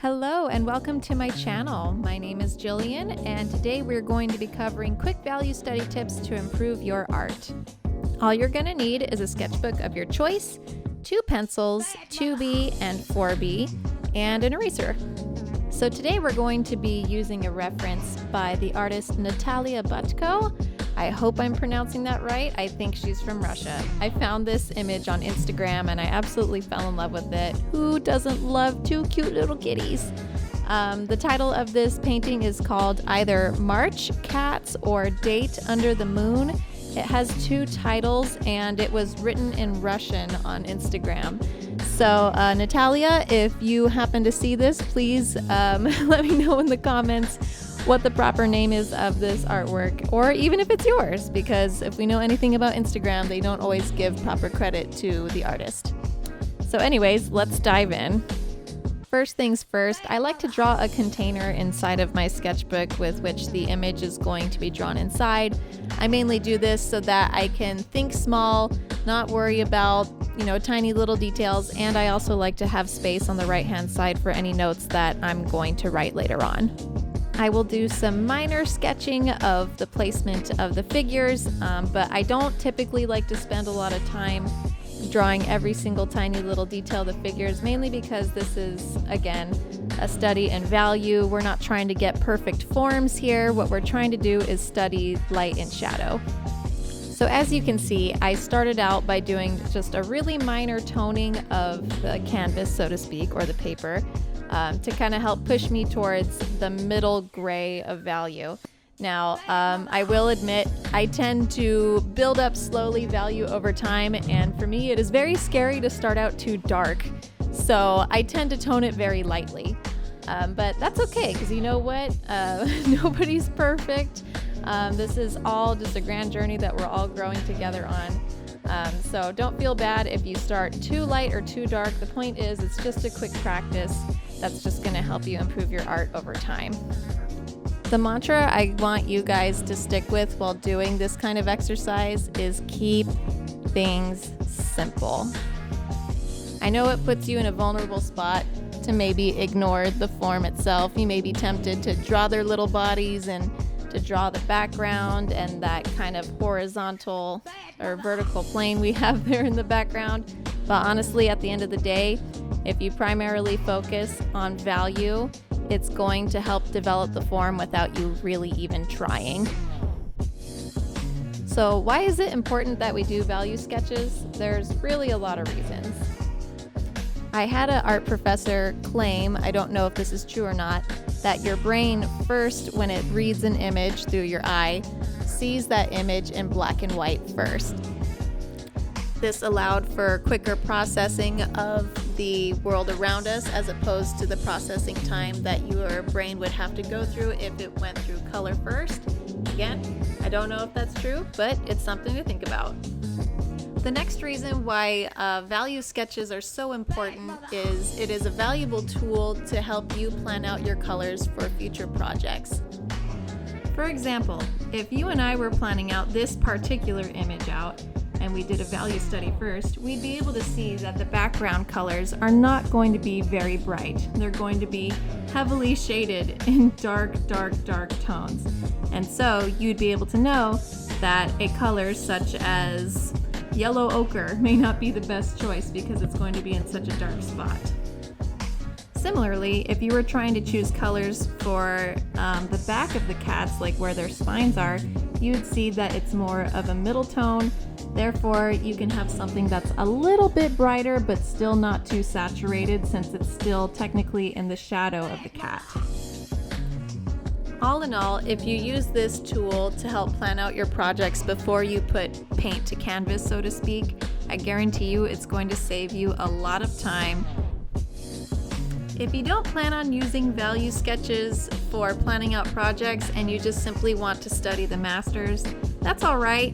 Hello and welcome to my channel. My name is Jillian and today we're going to be covering quick value study tips to improve your art. All you're going to need is a sketchbook of your choice, 2 pencils, 2B and 4B, and an eraser. So today we're going to be using a reference by the artist Natalia Butko. I hope I'm pronouncing that right. I think she's from Russia. I found this image on Instagram and I absolutely fell in love with it. Who doesn't love 2 cute little kitties? The title of this painting is called either March, Cats, or Date Under the Moon. It has 2 titles and it was written in Russian on Instagram. So Natalia, if you happen to see this, please let me know in the comments what the proper name is of this artwork, or even if it's yours, because if we know anything about Instagram, they don't always give proper credit to the artist. So anyways, let's dive in. First things first, I like to draw a container inside of my sketchbook with which the image is going to be drawn inside. I mainly do this so that I can think small, not worry about, tiny little details, and I also like to have space on the right-hand side for any notes that I'm going to write later on. I will do some minor sketching of the placement of the figures, but I don't typically like to spend a lot of time drawing every single tiny little detail of the figures, mainly because this is, again, a study in value. We're not trying to get perfect forms here. What we're trying to do is study light and shadow. So as you can see, I started out by doing just a really minor toning of the canvas, so to speak, or the paper, to kind of help push me towards the middle gray of value. Now, I will admit, I tend to build up slowly value over time, and for me, it is very scary to start out too dark. So I tend to tone it very lightly. But that's okay, because you know what? Nobody's perfect. This is all just a grand journey that we're all growing together on. So don't feel bad if you start too light or too dark. The point is, it's just a quick practice that's just going to help you improve your art over time. The mantra I want you guys to stick with while doing this kind of exercise is keep things simple. I know it puts you in a vulnerable spot to maybe ignore the form itself. You may be tempted to draw their little bodies and to draw the background and that kind of horizontal or vertical plane we have there in the background. But honestly, at the end of the day, if you primarily focus on value, it's going to help develop the form without you really even trying. So why is it important that we do value sketches? There's really a lot of reasons. I had an art professor claim, I don't know if this is true or not, that your brain first, when it reads an image through your eye, sees that image in black and white first. This allowed for quicker processing of the world around us as opposed to the processing time that your brain would have to go through if it went through color first. Again, I don't know if that's true, but it's something to think about. The next reason why value sketches are so important is it is a valuable tool to help you plan out your colors for future projects. For example, if you and I were planning out this particular image out, and we did a value study first, we'd be able to see that the background colors are not going to be very bright. They're going to be heavily shaded in dark tones. And so you'd be able to know that a color such as yellow ochre may not be the best choice because it's going to be in such a dark spot. Similarly, if you were trying to choose colors for the back of the cats, like where their spines are, you'd see that it's more of a middle tone. Therefore, you can have something that's a little bit brighter but still not too saturated since it's still technically in the shadow of the cat. All in all, if you use this tool to help plan out your projects before you put paint to canvas, so to speak, I guarantee you it's going to save you a lot of time. If you don't plan on using value sketches for planning out projects and you just simply want to study the masters, that's all right.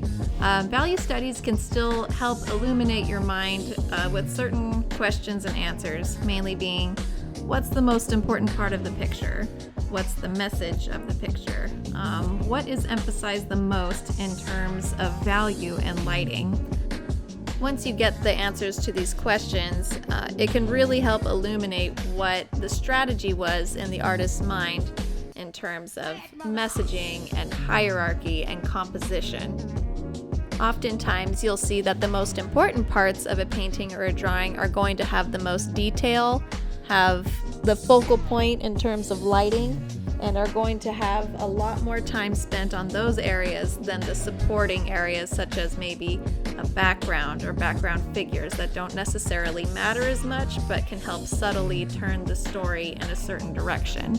Value studies can still help illuminate your mind with certain questions and answers, mainly being, what's the most important part of the picture? What's the message of the picture? What is emphasized the most in terms of value and lighting? Once you get the answers to these questions, it can really help illuminate what the strategy was in the artist's mind in terms of messaging and hierarchy and composition. Oftentimes, you'll see that the most important parts of a painting or a drawing are going to have the most detail, have the focal point in terms of lighting, and are going to have a lot more time spent on those areas than the supporting areas, such as maybe a background or background figures that don't necessarily matter as much but can help subtly turn the story in a certain direction.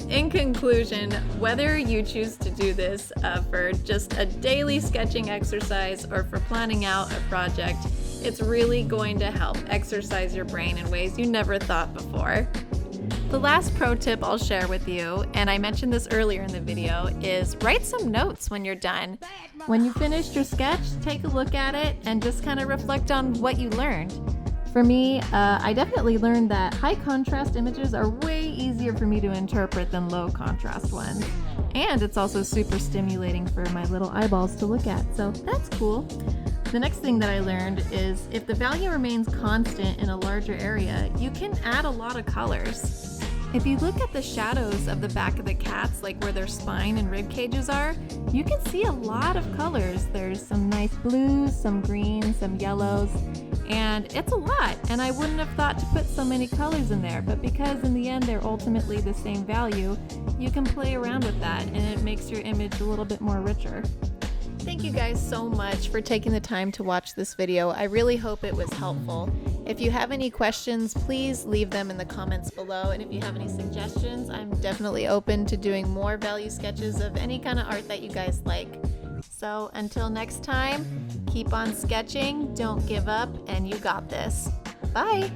In conclusion, whether you choose to do this for just a daily sketching exercise or for planning out a project, it's really going to help exercise your brain in ways you never thought before. The last pro tip I'll share with you, and I mentioned this earlier in the video, is write some notes when you're done. When you finished your sketch, take a look at it and just kind of reflect on what you learned. For me, I definitely learned that high contrast images are way easier for me to interpret than low contrast ones. And it's also super stimulating for my little eyeballs to look at, so that's cool. The next thing that I learned is if the value remains constant in a larger area, you can add a lot of colors. If you look at the shadows of the back of the cats, like where their spine and rib cages are, you can see a lot of colors. There's some nice blues, some greens, some yellows, and it's a lot. And I wouldn't have thought to put so many colors in there, but because in the end they're ultimately the same value, you can play around with that and it makes your image a little bit more richer. Thank you guys so much for taking the time to watch this video. I really hope it was helpful. If you have any questions, please leave them in the comments below. And if you have any suggestions, I'm definitely open to doing more value sketches of any kind of art that you guys like. So until next time, keep on sketching, don't give up, and you got this. Bye!